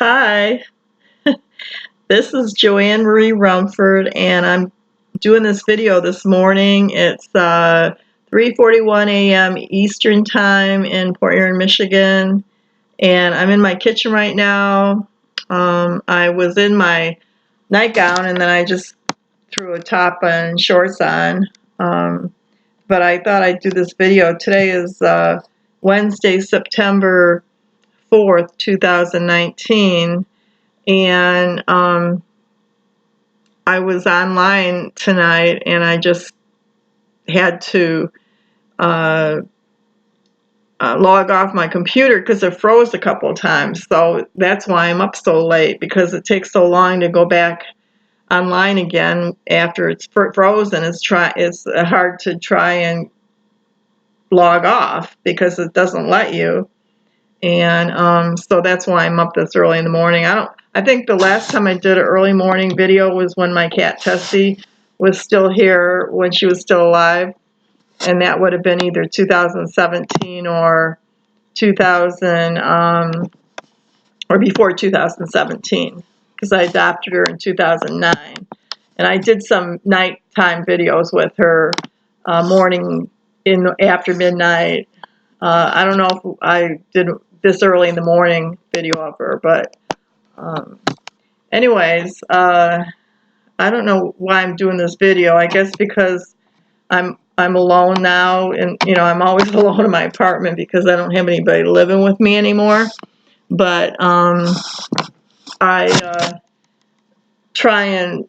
Hi, this is Joanne Marie Rumford, and I'm doing this video this morning. It's 3:41 a.m. Eastern Time in Port Huron, Michigan, and I'm in my kitchen right now. I was in my nightgown, and then I just threw a top and shorts on, but I thought I'd do this video. Today is Wednesday, September 4th, 2019. And I was online tonight, and I just had to log off my computer because it froze a couple of times. So that's why I'm up so late, because it takes so long to go back online again after it's frozen. It's hard to try and log off because it doesn't let you. And so that's why I'm up this early in the morning. I think the last time I did an early morning video was when my cat Tessie was still here, when she was still alive, and that would have been either 2017 or 2000 or before 2017, because I adopted her in 2009. And I did some nighttime videos with her, morning after midnight. I don't know if I did this early in the morning video of her, but anyways, I don't know why I'm doing this video. I guess because I'm alone now, and I'm always alone in my apartment because I don't have anybody living with me anymore. But I try and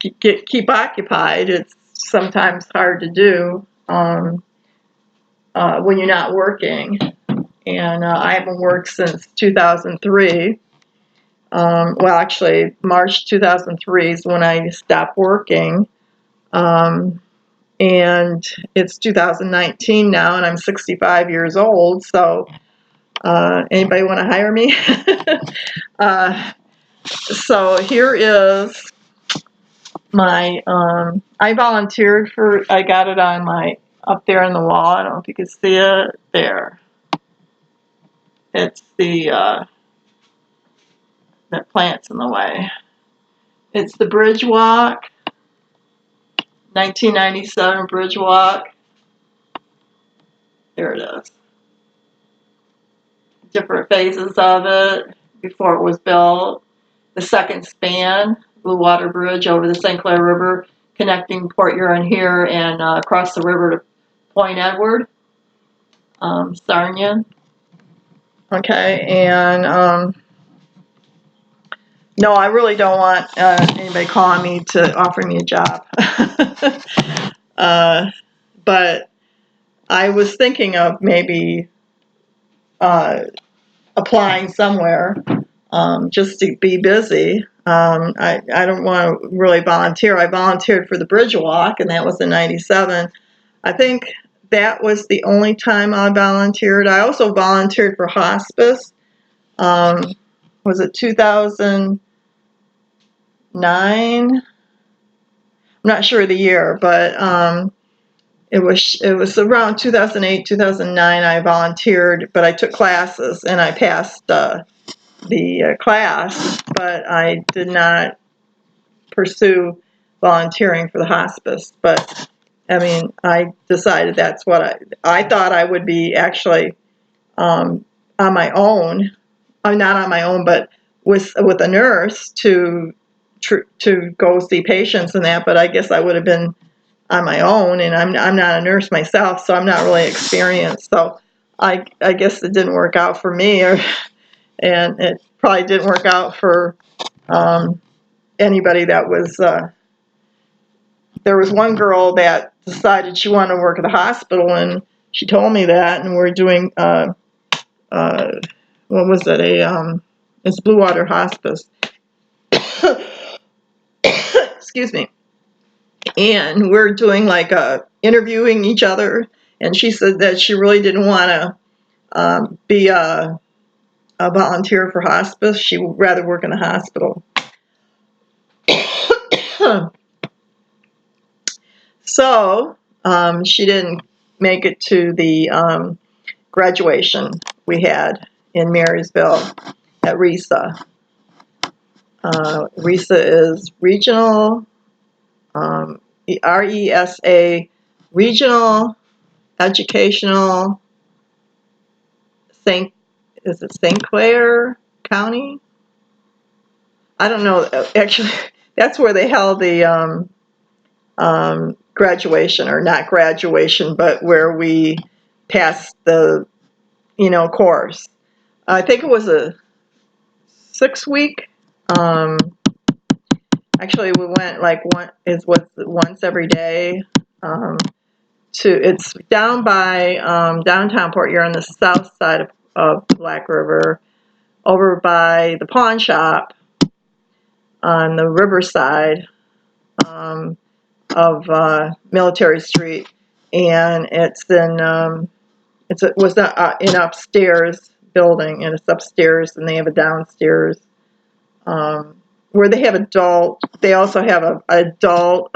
keep occupied. It's sometimes hard to do when you're not working. And I haven't worked since 2003. Well, actually, March 2003 is when I stopped working. And it's 2019 now, and I'm 65 years old. So anybody want to hire me? So here is my, I volunteered for, I got it on my, up there on the wall. I don't know if you can see it there. It's the, that plant's in the way. It's the Bridge Walk, 1997 Bridge Walk. There it is. Different phases of it before it was built. The second span, Blue Water Bridge over the St. Clair River, connecting Port Huron here and across the river to Point Edward, Sarnia. Okay, and no, I really don't want anybody calling me to offer me a job. But I was thinking of maybe applying somewhere just to be busy. I don't want to really volunteer. I volunteered for the Bridge Walk, and that was in '97. I think that was the only time I volunteered. I also volunteered for hospice. Was it 2009? I'm not sure of the year, but it was around 2008, 2009. I volunteered, but I took classes and I passed the class, but I did not pursue volunteering for the hospice. But I mean, I decided that's what I thought I would be actually on my own. I'm not on my own, but with a nurse to go see patients and that. But I guess I would have been on my own, and I'm not a nurse myself, so I'm not really experienced. So I guess it didn't work out for me, and it probably didn't work out for anybody that was. There was one girl that decided she wanted to work at the hospital, and she told me that, and we're doing what was it? It's Blue Water Hospice. Excuse me. And we're doing like interviewing each other, and she said that she really didn't want to be a volunteer for hospice. She would rather work in a hospital. So she didn't make it to the graduation we had in Marysville, at RESA. RESA is Regional, RESA, Regional Educational is it St. Clair County? I don't know. Actually, that's where they held the graduation, or not graduation, but where we passed the, course. I think it was a 6-week. Actually, we went once every day. It's down by downtown Port Huron, on the south side of Black River, over by the pawn shop on the riverside of Military Street, and it's in it was an upstairs building, and it's upstairs, and they have a downstairs where they have adult. They also have a adult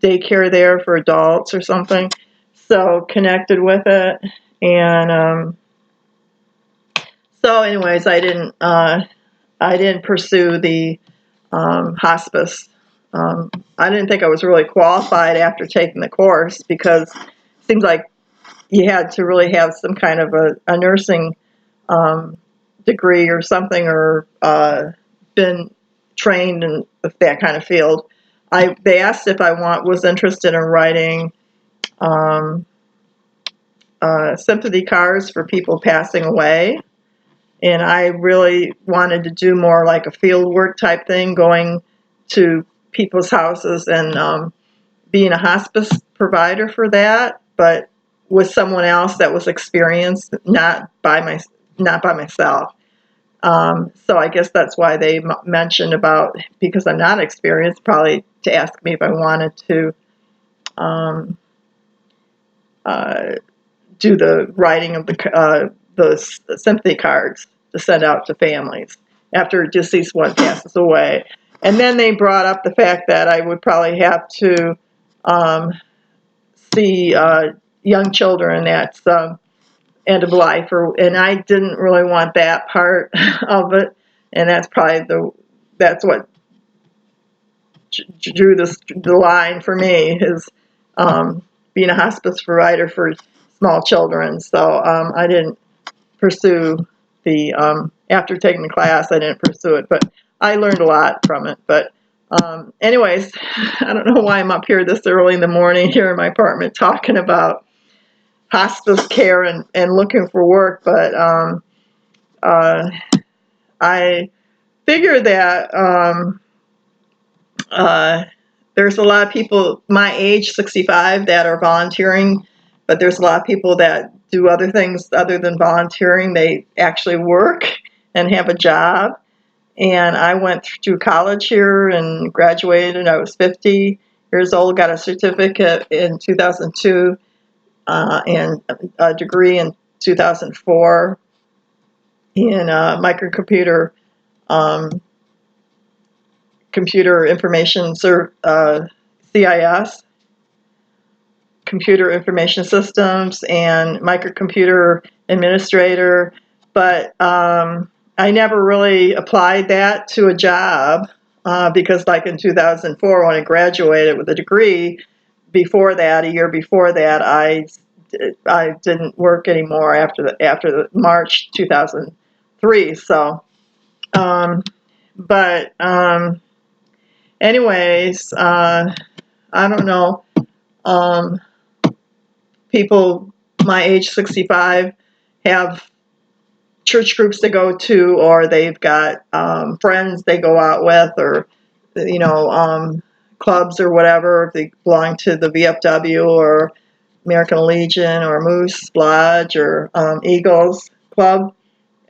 daycare there for adults or something. So connected with it, and so anyways, I didn't pursue the hospice. I didn't think I was really qualified after taking the course, because it seems like you had to really have some kind of a nursing degree or something, or been trained in that kind of field. They asked if I was interested in writing sympathy cards for people passing away, and I really wanted to do more like a field work type thing, going to people's houses and being a hospice provider for that, but with someone else that was experienced, not by myself. So I guess that's why they mentioned about, because I'm not experienced, probably to ask me if I wanted to do the writing of the sympathy cards to send out to families after a deceased one passes away. And then they brought up the fact that I would probably have to see young children at end of life, and I didn't really want that part of it, and that's probably that's what drew the line for me, is being a hospice provider for small children. So I didn't pursue the after taking the class, I didn't pursue it, but I learned a lot from it. But anyways, I don't know why I'm up here this early in the morning here in my apartment talking about hospice care and looking for work, but I figure that there's a lot of people my age, 65, that are volunteering, but there's a lot of people that do other things other than volunteering. They actually work and have a job. And I went through college here and graduated. I was 50 years old, got a certificate in 2002, and a degree in 2004 in microcomputer, computer information, CIS, computer information systems, and microcomputer administrator. But I never really applied that to a job because, like in 2004, when I graduated with a degree, a year before that, I didn't work anymore after the March 2003. So, but anyways, I don't know. People my age, 65, have church groups to go to, or they've got friends they go out with, or clubs or whatever, if they belong to the VFW or American Legion or Moose Lodge or Eagles Club,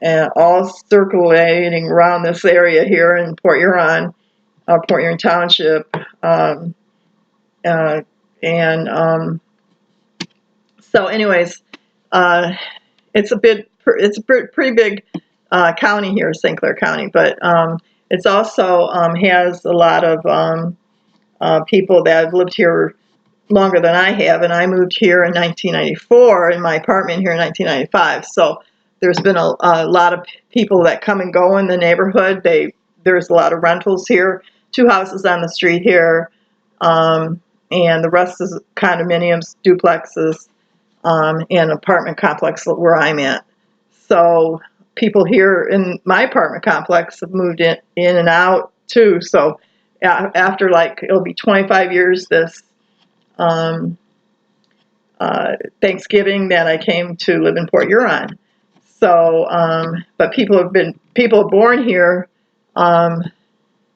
and all circulating around this area here in Port Huron Township, so anyways, it's a pretty big county here, St. Clair County, but it's also has a lot of people that have lived here longer than I have, and I moved here in 1994 in my apartment here in 1995. So there's been a lot of people that come and go in the neighborhood. There's a lot of rentals here, 2 houses on the street here, and the rest is condominiums, duplexes, and apartment complex where I'm at. So people here in my apartment complex have moved in and out too. So after it'll be 25 years this Thanksgiving that I came to live in Port Huron. So, but people born here,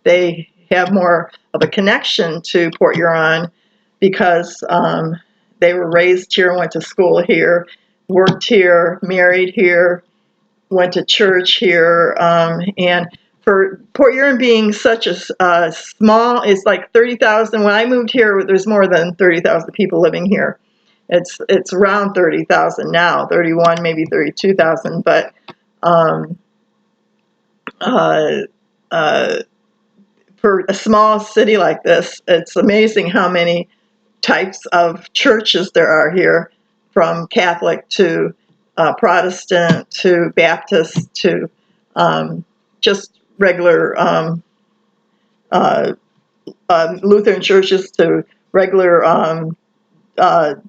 they have more of a connection to Port Huron because they were raised here, went to school here, worked here, married here, went to church here, and for Port Huron being such a small, it's like 30,000. When I moved here, there's more than 30,000 people living here. It's around 30,000 now, 31, maybe 32,000. But for a small city like this, it's amazing how many types of churches there are here, from Catholic to Protestant to Baptist to just regular Lutheran churches to regular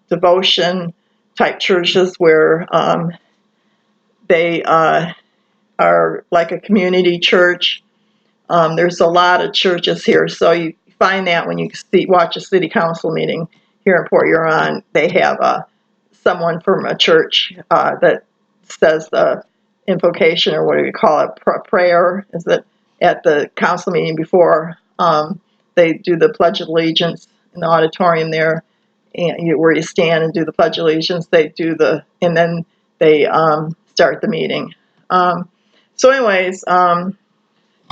devotion type churches where they are like a community church. There's a lot of churches here, so you find that when you watch a city council meeting here in Port Huron, they have someone from a church that says the invocation, or what do you call it, prayer, is that at the council meeting before they do the Pledge of Allegiance in the auditorium there, and where you stand and do the Pledge of Allegiance. And then they start the meeting. So anyways,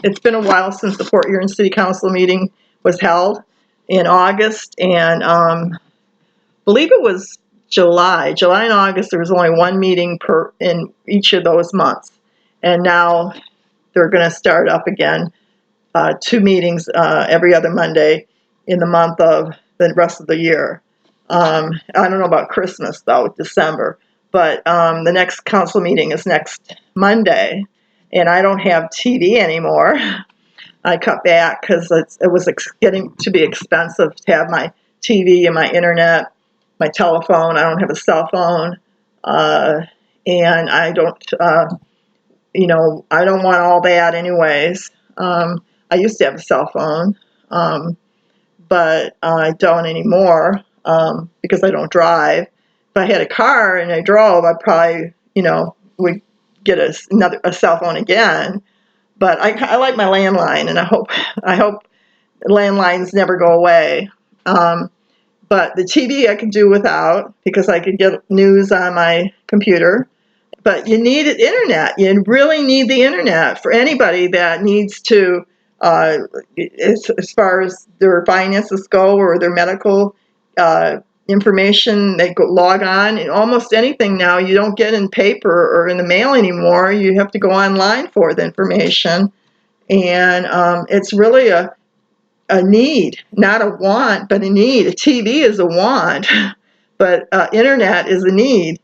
it's been a while since the Port Huron City Council meeting was held in August, and believe it was July and August. There was only one meeting in each of those months, and now they're going to start up again, 2 meetings every other Monday in the month of the rest of the year. I don't know about Christmas though, December, but the next council meeting is next Monday, and I don't have TV anymore. I cut back because it was getting to be expensive to have my TV and my internet, my telephone. I don't have a cell phone, and I don't, I don't want all that anyways. I used to have a cell phone, but I don't anymore because I don't drive. If I had a car and I drove, I probably, would get a cell phone again. But I like my landline, and I hope landlines never go away. But the TV I could do without because I could get news on my computer. But you need internet. You really need the internet for anybody that needs to, as far as their finances go or their medical information. They log on, and almost anything now you don't get in paper or in the mail anymore. You have to go online for the information, and it's really a need, not a want, but a need. A TV is a want, but internet is a need.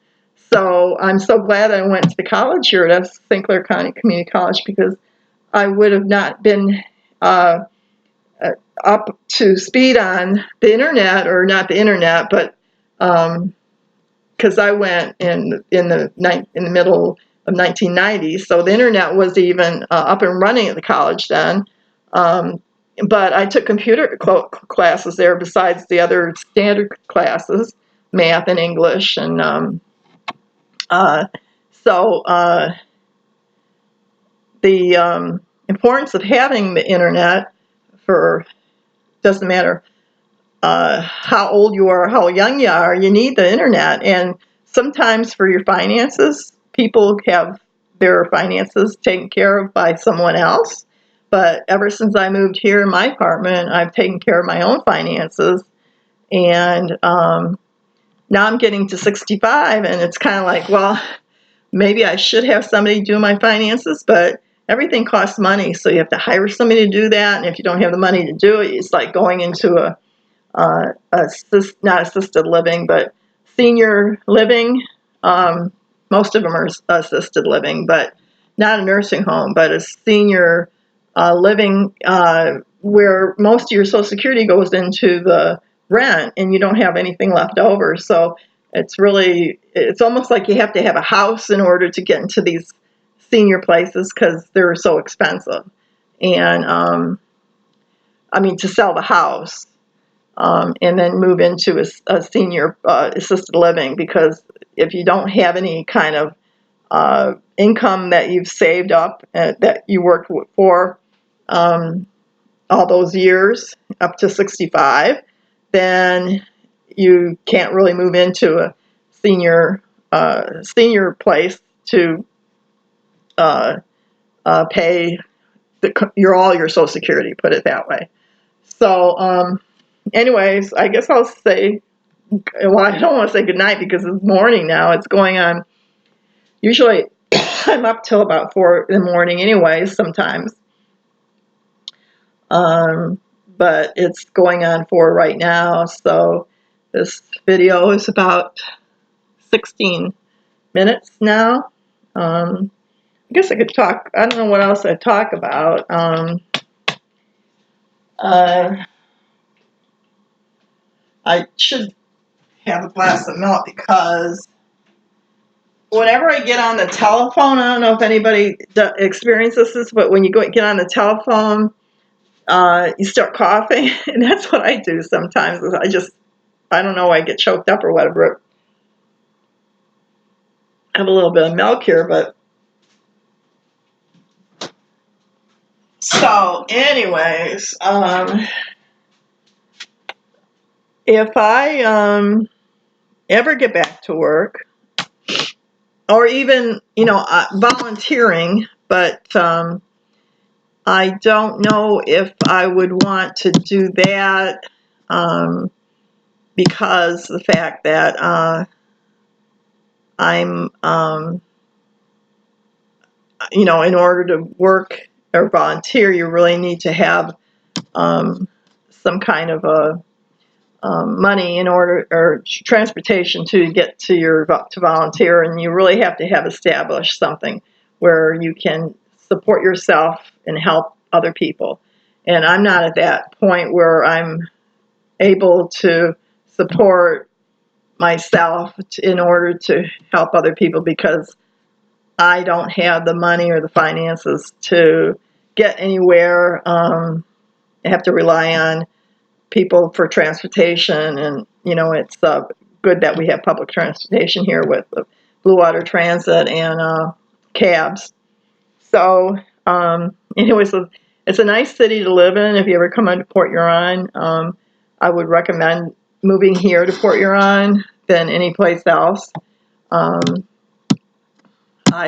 So I'm so glad I went to the college here at St. Clair County Community College, because I would have not been up to speed on the internet, or not the internet, but because I went in the middle of 1990, so the internet was even up and running at the college then. But I took computer classes there besides the other standard classes, math and English, and so the importance of having the internet doesn't matter how old you are, how young you are, you need the internet. And sometimes for your finances, people have their finances taken care of by someone else. But ever since I moved here in my apartment, I've taken care of my own finances. And now I'm getting to 65, and it's kind of like, well, maybe I should have somebody do my finances, but everything costs money, so you have to hire somebody to do that. And if you don't have the money to do it, it's like going into not assisted living, but senior living. most of them are assisted living, but not a nursing home, but a senior living where most of your Social Security goes into the rent and you don't have anything left over. So it's almost like you have to have a house in order to get into these senior places because they're so expensive. And I mean, to sell the house and then move into a senior assisted living, because if you don't have any kind of income that you've saved up that you worked for all those years up to 65, then you can't really move into a senior place to pay all your Social Security, put it that way. So anyways, I guess I'll say, well, I don't want to say goodnight because it's morning now. It's going on. Usually I'm up till about 4 in the morning anyways, sometimes. But it's going on 4 right now. So this video is about 16 minutes now. I guess I could talk. I don't know what else I'd talk about. I should have a glass of milk because whenever I get on the telephone, I don't know if anybody experiences this, but when you get on the telephone, you start coughing, and that's what I do sometimes. I don't know, I get choked up or whatever. I have a little bit of milk here, but so anyways, if I ever get back to work, or even volunteering, but I don't know if I would want to do that because the fact that I'm in order to work or volunteer, you really need to have some kind of a money in order, or transportation to get to volunteer, and you really have to have established something where you can support yourself and help other people. And I'm not at that point where I'm able to support myself in order to help other people because I don't have the money or the finances to get anywhere. I have to rely on people for transportation, and it's good that we have public transportation here with the Blue Water Transit and cabs. So anyways, it's a nice city to live in. If you ever come into Port Huron, I would recommend moving here to Port Huron than any place else. I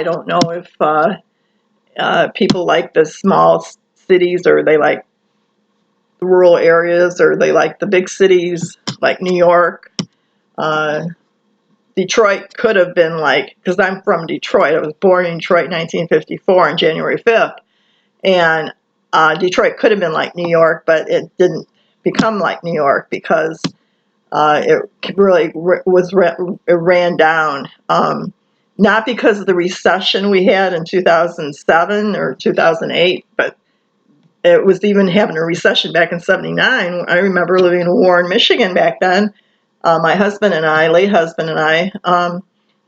don't know if people like the small cities, or they like the rural areas, or they like the big cities like New York. Detroit could have been like, because I'm from Detroit. I was born in Detroit in 1954 on January 5th. And Detroit could have been like New York, but it didn't become like New York because it really it ran down. Not because of the recession we had in 2007 or 2008, but it was even having a recession back in 79. I remember living in Warren, Michigan back then. My husband and I, late husband and I,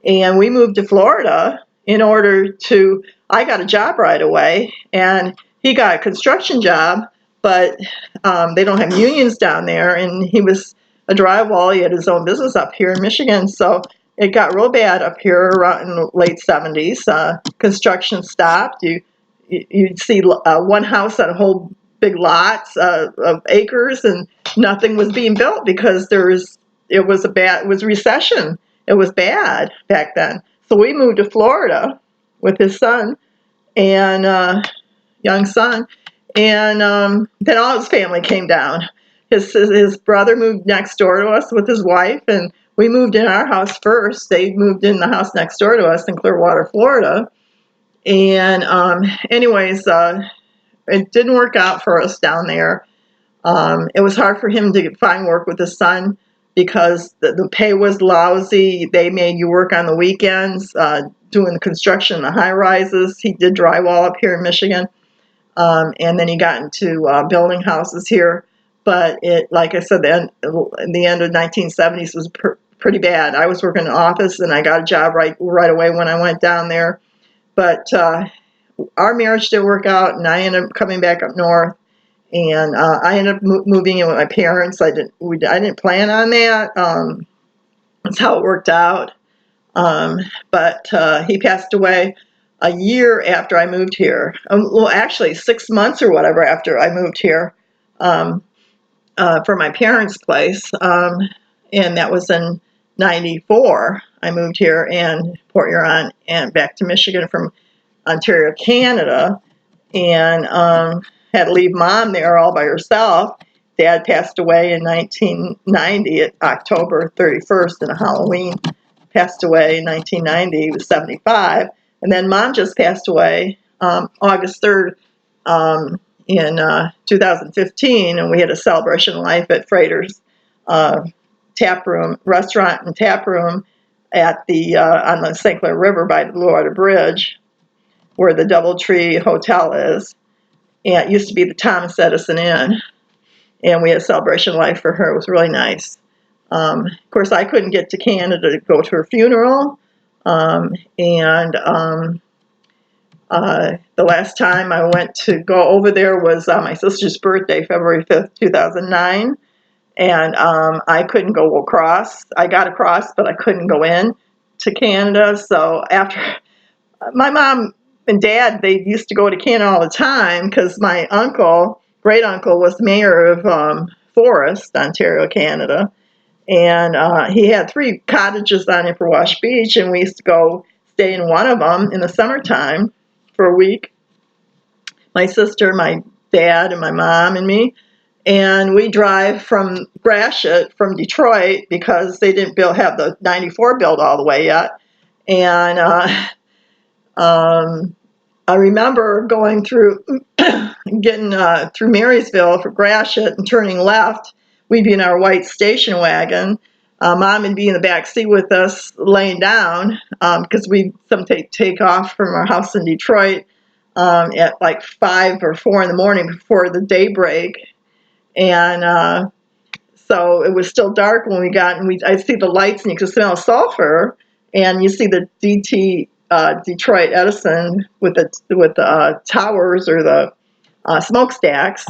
and we moved to Florida in order to, I got a job right away, and he got a construction job, but they don't have unions down there, and he was a drywall. He had his own business up here in Michigan, so it got real bad up here around in the late 70s. Construction stopped. You'd see one house on a whole big lots of acres, and nothing was being built because it was recession. It was bad back then. So we moved to Florida with his son and young son, and then all his family came down. His brother moved next door to us with his wife, and we moved in our house first. They moved in the house next door to us in Clearwater, Florida. And anyways, it didn't work out for us down there. It was hard for him to find work with his son because the pay was lousy. They made you work on the weekends, doing the construction in the high rises. He did drywall up here in Michigan, and then he got into building houses here. But like I said, the end of the 1970s was pretty bad. I was working in an office, and I got a job right away when I went down there. But our marriage didn't work out, and I ended up coming back up north. And I ended up moving in with my parents. I didn't plan on that. That's how it worked out. But he passed away a year after I moved here. Well, actually, 6 months or whatever after I moved here for my parents' place. And that was in '94. I moved here in Port Huron and back to Michigan from Ontario, Canada. And had to leave Mom there all by herself. Dad passed away in 1990, October 31st, and Halloween. Passed away in 1990. He was 75. And then Mom just passed away August 3rd in 2015, and we had a celebration of life at Freighter's restaurant and tap room at on the St. Clair River by the Blue Water Bridge, where the Doubletree Hotel is. And it used to be the Thomas Edison Inn, and we had a celebration of life for her. It was really nice. Of course, I couldn't get to Canada to go to her funeral, and the last time I went to go over there was my sister's birthday, February 5th, 2009, and I couldn't go across. I got across, but I couldn't go in to Canada. So after my mom and Dad, they used to go to Canada all the time because my great uncle, was mayor of Forest, Ontario, Canada. And he had 3 cottages on Upper Wash Beach, and we used to go stay in one of them in the summertime for a week. My sister, my dad, and my mom and me. And we drive from Gratiot, from Detroit, because they didn't have the 94 built all the way yet. And I remember going through, getting through Marysville for Gratiot and turning left. We'd be in our white station wagon. Mom would be in the back seat with us, laying down, because we'd take off from our house in Detroit at like 5 or 4 in the morning before the daybreak. And so it was still dark when we got, and I see the lights, and you could smell sulfur, and you see the Detroit Edison with the towers or the smokestacks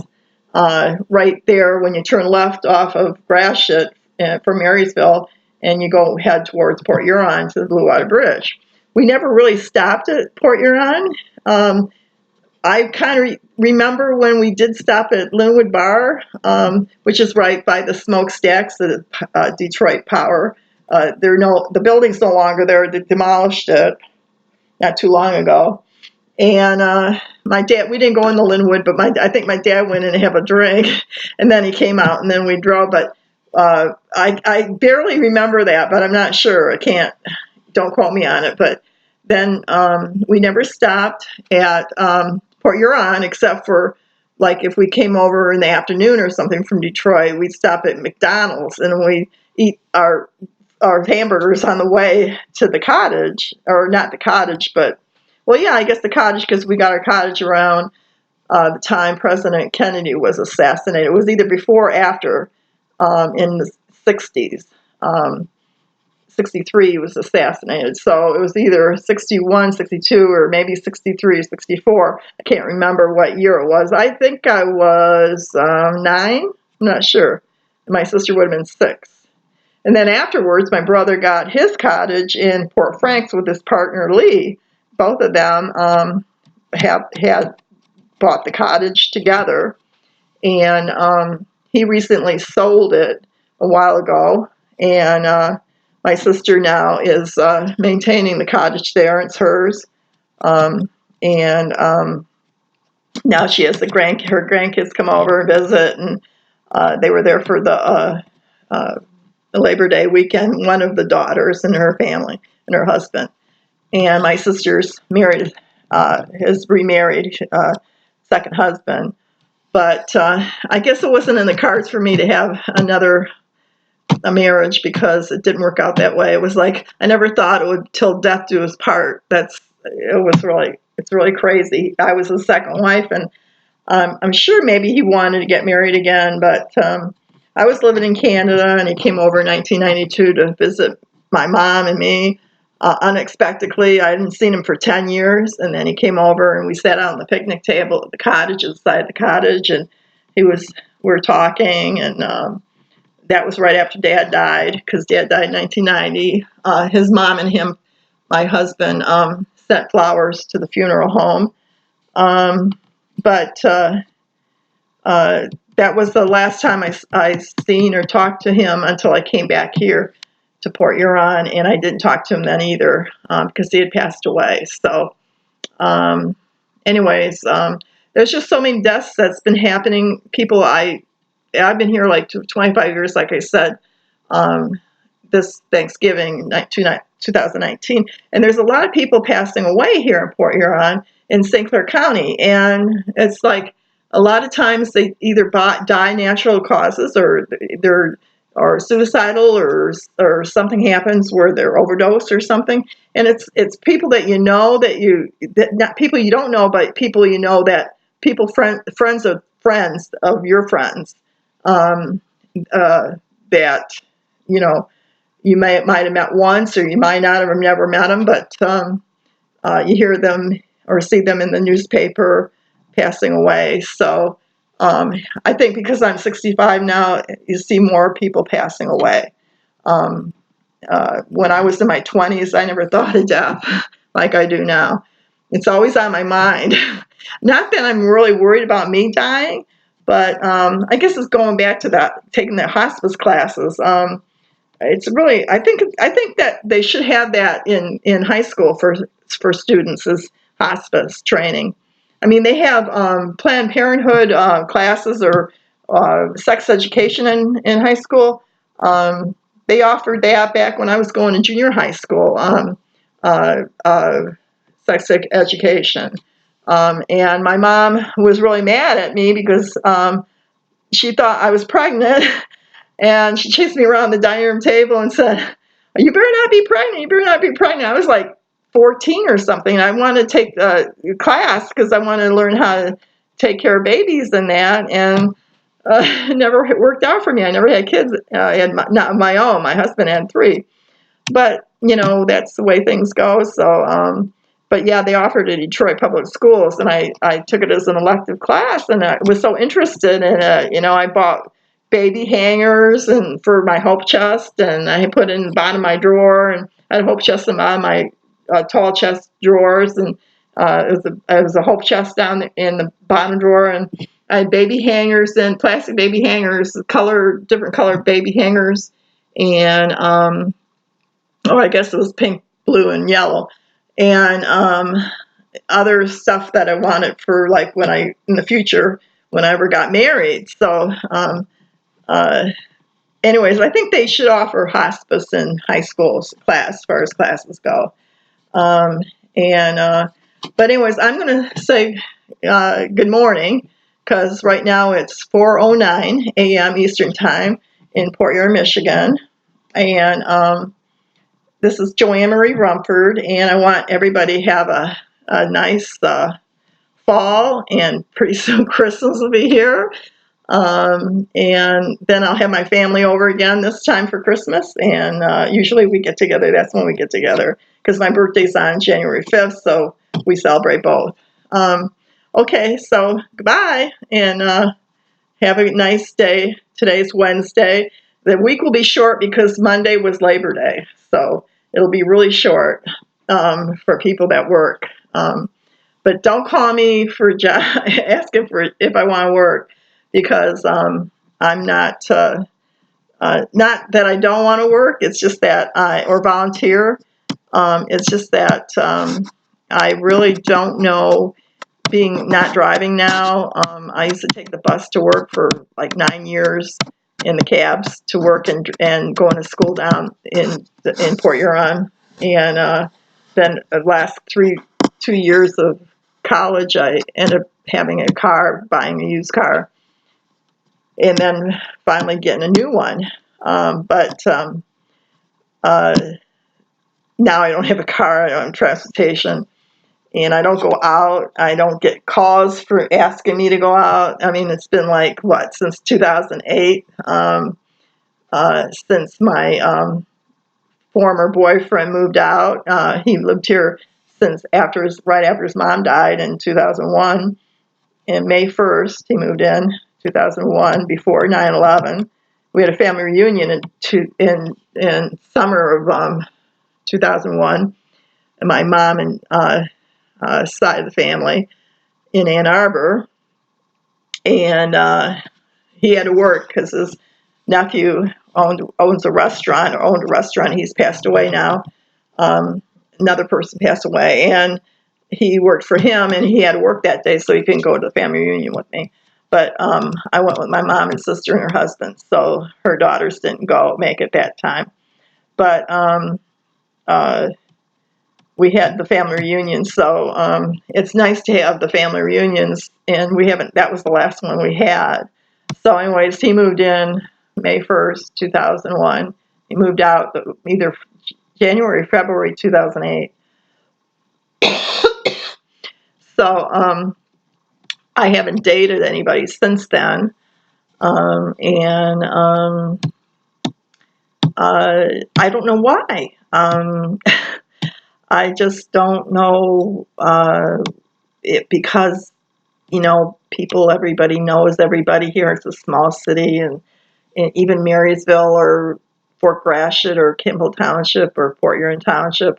right there when you turn left off of Gratiot from Marysville, and you head towards Port Huron to the Blue Water Bridge. We never really stopped at Port Huron. I kind of remember when we did stop at Linwood Bar, which is right by the smokestacks of Detroit Power. The building's no longer there. They demolished it not too long ago. And my dad, we didn't go in the Linwood, but I think my dad went in to have a drink, and then he came out, and then we drove. But I barely remember that, but I'm not sure. Don't quote me on it. But then we never stopped at Port Huron, except for like if we came over in the afternoon or something from Detroit, we'd stop at McDonald's, and we'd eat our hamburgers on the way to the cottage, or not the cottage, but, well, yeah, I guess the cottage, because we got our cottage around the time President Kennedy was assassinated. It was either before or after, in the 60s. 63 he was assassinated, so it was either 61, 62, or maybe 63 or 64. I can't remember what year it was. I think I was 9. I'm not sure. My sister would have been 6. And then afterwards, my brother got his cottage in Port Franks with his partner, Lee. Both of them had bought the cottage together. And he recently sold it a while ago. And my sister now is maintaining the cottage there. It's hers. And now she has her grandkids come over and visit. And they were there for the Labor Day weekend, one of the daughters and her family and her husband. And my sister's has remarried, second husband. But I guess it wasn't in the cards for me to have another a marriage because it didn't work out that way. It was like I never thought it would till death do us part. It's really crazy. I was his second wife, and I'm sure maybe he wanted to get married again, but I was living in Canada, and he came over in 1992 to visit my mom and me. Unexpectedly, I hadn't seen him for 10 years, and then he came over, and we sat out on the picnic table at the cottage, inside the cottage, and we were talking, and that was right after Dad died, because Dad died in 1990. His mom and him, my husband, sent flowers to the funeral home. But that was the last time I seen or talked to him until I came back here to Port Huron, and I didn't talk to him then either because he had passed away. So, anyways, there's just so many deaths that's been happening. People, I've been here like 25 years, like I said, this Thanksgiving, 2019, and there's a lot of people passing away here in Port Huron in St. Clair County, and it's like a lot of times they either die natural causes, or they're suicidal, or something happens where they're overdosed or something, and it's people that you know, that not people you don't know, but people you know, that people friends of your friends, that you know you might have met once, or you might not have never met them, but you hear them or see them in the newspaper passing away. So I think because I'm 65 now, you see more people passing away. When I was in my 20s, I never thought of death like I do now. It's always on my mind. Not that I'm really worried about me dying, but I guess it's going back to that, taking the hospice classes. It's really, I think that they should have that in high school for students, as hospice training. I mean, they have Planned Parenthood classes, or sex education in high school. They offered that back when I was going to junior high school, sex education. And my mom was really mad at me because she thought I was pregnant. And she chased me around the dining room table and said, "You better not be pregnant. You better not be pregnant." I was like 14 or something. I wanted to take the class because I wanted to learn how to take care of babies and that. And it never worked out for me. I never had kids. I had not my own. My husband had 3. But, that's the way things go. So, but yeah, they offered it at Detroit Public Schools. And I took it as an elective class. And I was so interested in it. I bought baby hangers and for my hope chest, and I put it in the bottom of my drawer, and I had a hope chest in the bottom of my tall chest drawers, and it was a hope chest down in the bottom drawer, and I had baby hangers and plastic baby hangers, different colored baby hangers, and I guess it was pink, blue, and yellow, and other stuff that I wanted for like in the future when I ever got married. So anyways, I think they should offer hospice in high schools as far as classes go. But anyways, I'm going to say good morning, because right now it's 4:09 a.m. Eastern Time in Port Huron, Michigan. And this is Joanne Marie Rumford, and I want everybody to have a nice fall, and pretty soon Christmas will be here. And then I'll have my family over again this time for Christmas, and usually we get together. That's when we get together, because my birthday's on January 5th, so we celebrate both. Okay, so goodbye, and have a nice day. Today's Wednesday. The week will be short because Monday was Labor Day, so it'll be really short for people that work. But don't call me for asking for if I want to work, because I'm not that I don't want to work. It's just that or volunteer. It's just that I really don't know. Being not driving now, I used to take the bus to work for like 9 years, in the cabs to work and going to school down in Port Huron, and then the last 2 years of college, I ended up having a car, buying a used car, and then finally getting a new one. But uh, now I don't have a car. I don't have transportation. And I don't go out. I don't get calls for asking me to go out. I mean, it's been like, what, since 2008, since my former boyfriend moved out. He lived here since right after his mom died in 2001. And May 1st, he moved in 2001 before 9/11. We had a family reunion in summer of 2001. And my mom and side of the family in Ann Arbor, and he had to work because his nephew owns a restaurant, or owned a restaurant. He's passed away now. Another person passed away, and he worked for him, and he had to work that day, so he couldn't go to the family reunion with me. But I went with my mom and sister and her husband, so her daughters didn't make it that time. But we had the family reunion, so it's nice to have the family reunions, and that was the last one we had. So anyways, he moved in May 1st, 2001. He moved out either January, February 2008. So I haven't dated anybody since then, and I don't know why. I just don't know it, because everybody knows everybody here. It's a small city, and even Marysville or Fort Gratiot or Kimball Township or Fort Huron Township.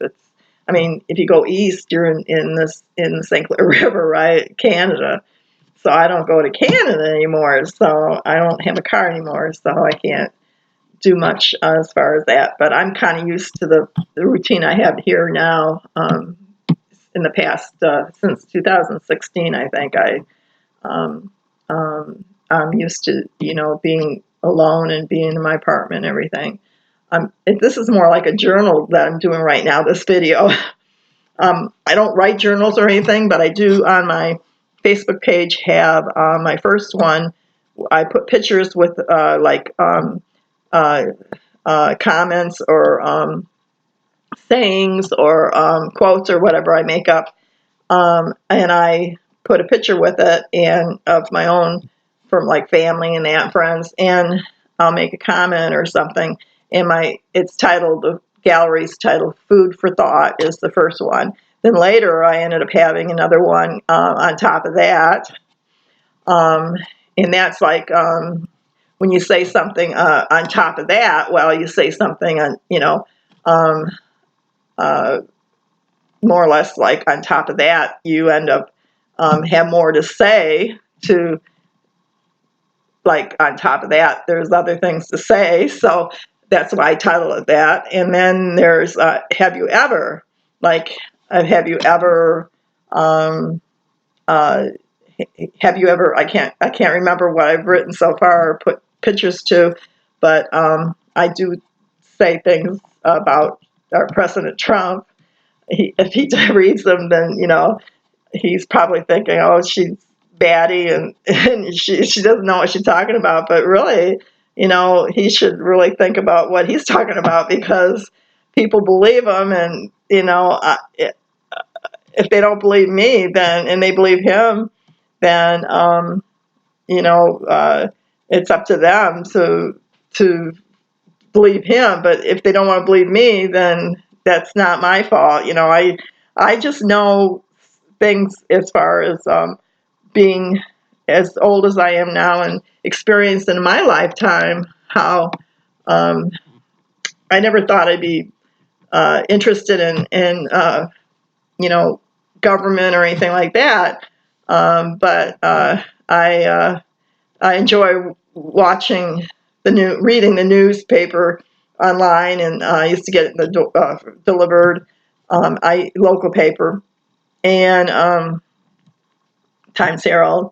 If you go east, you're in the St. Clair River, right? Canada. So I don't go to Canada anymore. So I don't have a car anymore. So I can't do much as far as that. But I'm kind of used to the routine I have here now. In the past, since 2016, I think I'm used to being alone and being in my apartment and everything. This is more like a journal that I'm doing right now, this video. I don't write journals or anything, but I do on my Facebook page have my first one. I put pictures with comments or sayings or quotes or whatever I make up, and I put a picture with it and of my own from like family and that, friends, and I'll make a comment or something. And the gallery's titled "Food for Thought" is the first one. Then later I ended up having another one on top of that, and that's like when you say something on top of that. Well, you say something on more or less like on top of that, you end up have more to say to, like, on top of that, there's other things to say. So that's why I titled it that. And then there's have you ever, have you ever, I can't remember what I've written so far or put pictures to, but I do say things about our President Trump. If he reads them, then he's probably thinking, "Oh, she's batty, and she doesn't know what she's talking about." But really, he should really think about what he's talking about, because people believe him, and if they don't believe me, then and they believe him, then it's up to them to believe him. But if they don't want to believe me, then that's not my fault. I just know things as far as being as old as I am now and experienced in my lifetime, how I never thought I'd be interested in government or anything like that. But I enjoy watching reading the newspaper online, and I used to get it delivered, local paper, and Times Herald,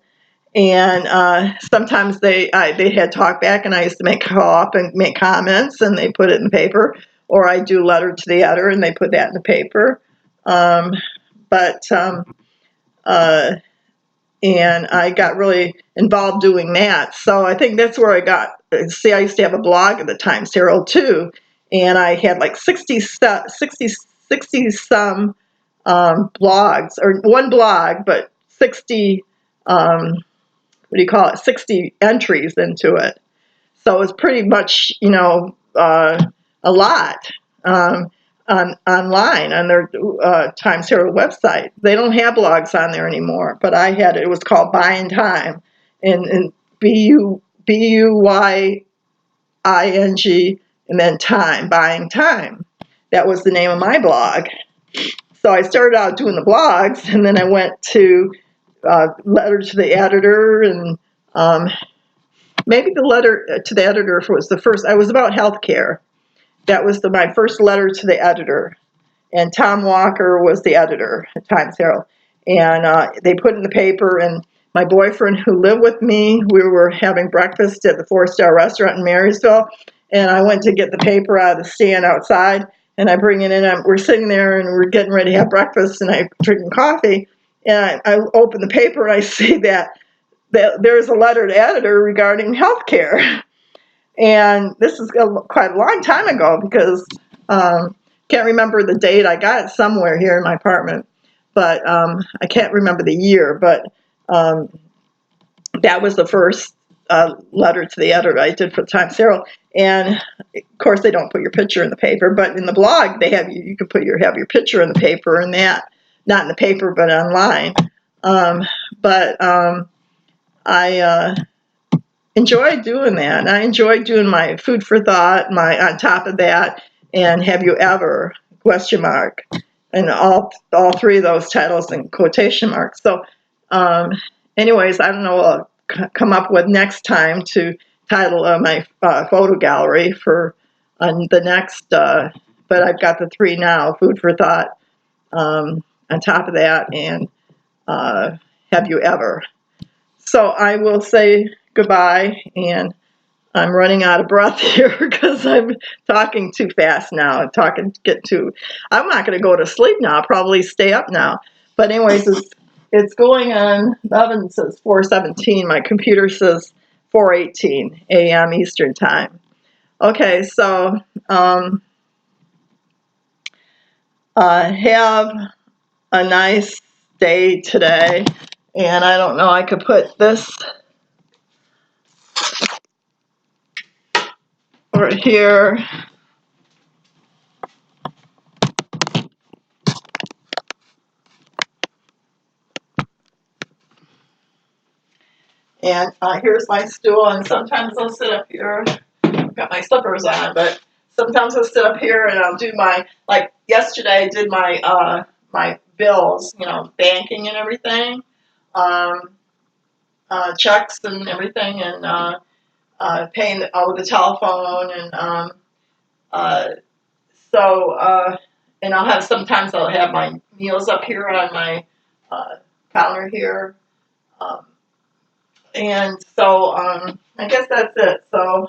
and sometimes they had talk back, and I used to call up and make comments, and they put it in the paper, or I do letter to the editor, and they put that in the paper. But and I got really involved doing that. So I think that's where I got. See, I used to have a blog at the Times Herald too, and I had like 60 some blogs, or one blog, but 60, what do you call it, 60 entries into it. So it was pretty much, a lot online on their Times Herald website. They don't have blogs on there anymore, but I had it. It was called Buying Time, and BUYING, and then time, Buying Time. That was the name of my blog. So I started out doing the blogs, and then I went to letter to the editor, and maybe the letter to the editor was the first. I was about healthcare. That was my first letter to the editor. And Tom Walker was the editor at Times Herald. And they put it in the paper, and my boyfriend who lived with me, we were having breakfast at the 4-star restaurant in Marysville, and I went to get the paper out of the stand outside, and I bring it in, and we're sitting there, and we're getting ready to have breakfast, and I'm drinking coffee, and I open the paper, and I see that there's a letter to editor regarding healthcare. And this is quite a long time ago, because can't remember the date. I got it somewhere here in my apartment, but I can't remember the year. But that was the first letter to the editor I did for the Times Herald. And of course, they don't put your picture in the paper, but in the blog, they have you can have your picture in the paper, and that, not in the paper, but online. I enjoyed doing that. And I enjoyed doing my food for thought, on top of that, and have you ever, ? And all three of those titles in quotation marks. So anyways, I don't know what I'll come up with next time to title my photo gallery for the next, but I've got the three now: food for thought, on top of that, and have you ever. So I will say goodbye, and I'm running out of breath here because I'm talking too fast now. I'm not going to go to sleep now. I'll probably stay up now. But anyways, it's going on. The oven says 4:17. My computer says 4:18 a.m. Eastern Time. Okay, so have a nice day today. And I don't know, I could put this over here. And here's my stool, and sometimes I'll sit up here. I've got my slippers on, but sometimes I'll sit up here and I'll do like yesterday I did my my bills, banking and everything, checks and everything, and paying over the telephone, and and sometimes I'll have my meals up here on my counter here. And so I guess that's it. So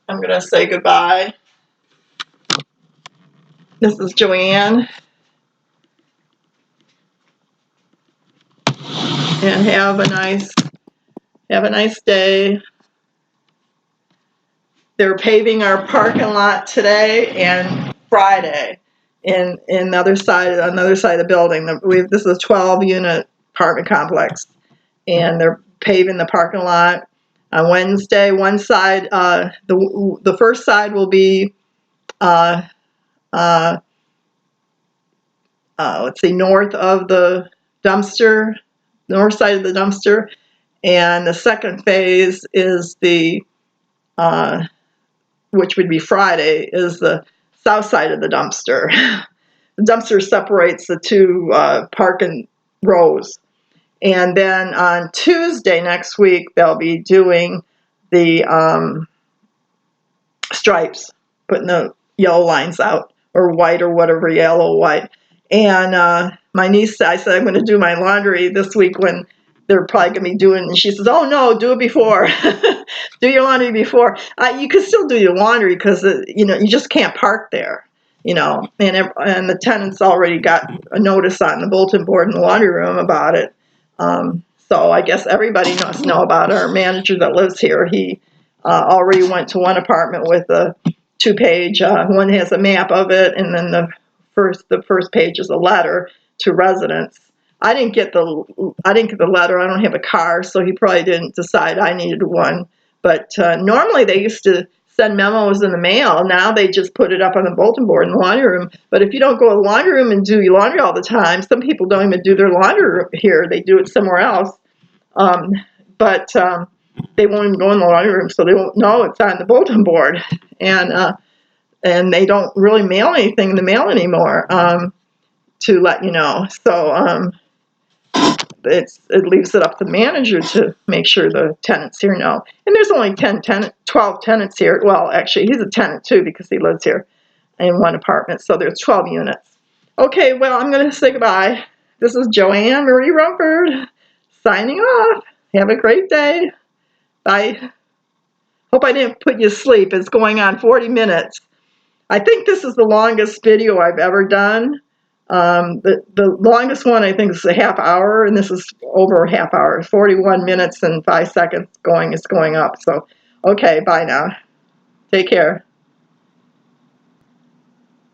I'm going to say goodbye. This is Joanne. And have a nice day. They're paving our parking lot today and Friday on the other side of the building. This is a 12-unit apartment complex, and they're paving the parking lot on Wednesday. One side, the first side will be, let's see, north of the dumpster, north side of the dumpster, and the second phase is which would be Friday, is the south side of the dumpster. The dumpster separates the two parking rows. And then on Tuesday next week, they'll be doing the stripes, putting the yellow lines out, or white, or whatever, yellow, white. And my niece, I said, I'm going to do my laundry this week when they're probably going to be doing, and she says, oh no, do it before. Do your laundry before. You can still do your laundry because, you just can't park there, and the tenants already got a notice on the bulletin board in the laundry room about it. So I guess everybody must know about our manager that lives here. He already went to one apartment with a 2-page. One has a map of it, and then the first page is a letter to residents. I didn't get the letter. I don't have a car, so he probably didn't decide I needed one. But normally they used to send memos in the mail. Now they just put it up on the bulletin board in the laundry room. But if you don't go to the laundry room and do your laundry all the time, some people don't even do their laundry here. They do it somewhere else. But they won't even go in the laundry room, so they won't know it's on the bulletin board. And they don't really mail anything in the mail anymore to let you know. So it leaves it up to the manager to make sure the tenants here know. And there's only 12 tenants here. Well, actually, he's a tenant too because he lives here in one apartment. So there's 12 units. Okay, well, I'm going to say goodbye. This is Joanne Marie Rumford signing off. Have a great day. Bye. Hope I didn't put you to sleep. It's going on 40 minutes. I think this is the longest video I've ever done. The longest one I think is a half hour, and this is over a half hour. 41 minutes and 5 seconds going. It's going up. So, okay, bye now. Take care.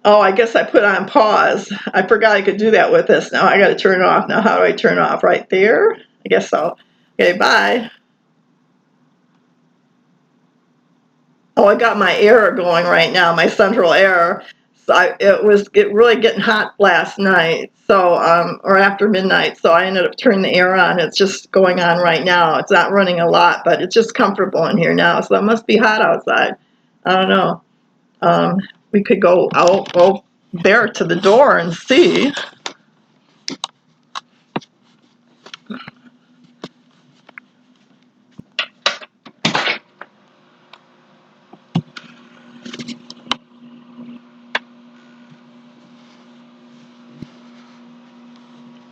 Oh, I guess I put on pause. I forgot I could do that with this. Now I got to turn it off. Now how do I turn it off? Right there? I guess so. Okay, bye. Oh, I got my air going right now, my central air. So it was really getting hot last night, so or after midnight. So I ended up turning the air on. It's just going on right now. It's not running a lot, but it's just comfortable in here now. So it must be hot outside. I don't know. We could go there to the door and see.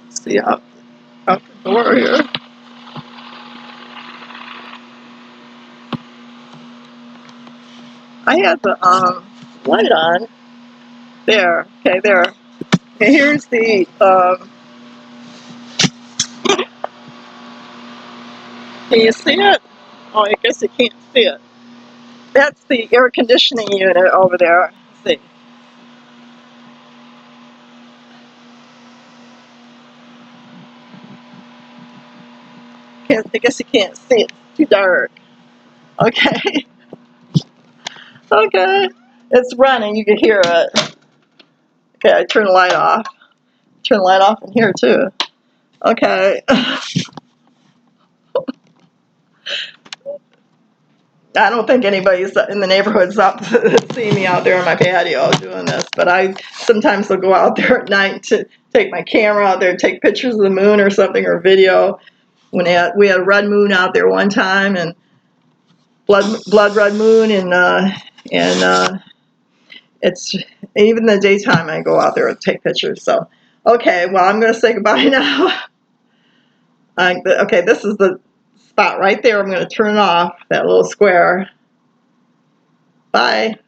See out the door here. I had the light on. There. Okay, there. Okay, here's the can you see it? Oh, I guess you can't see it. That's the air conditioning unit over there. Let's see. I guess you can't see it. It's too dark. Okay. Okay. It's running. You can hear it. Okay, I turn the light off. Turn the light off in here too. Okay. I don't think anybody's in the neighborhood's up to see me out there on my patio doing this, but I sometimes will go out there at night to take my camera out there, take pictures of the moon or something, or video. We had a red moon out there one time, and blood red moon, and it's even in the daytime I go out there and take pictures. So, okay, well, I'm going to say goodbye now. Okay, this is the spot right there. I'm going to turn it off, that little square. Bye.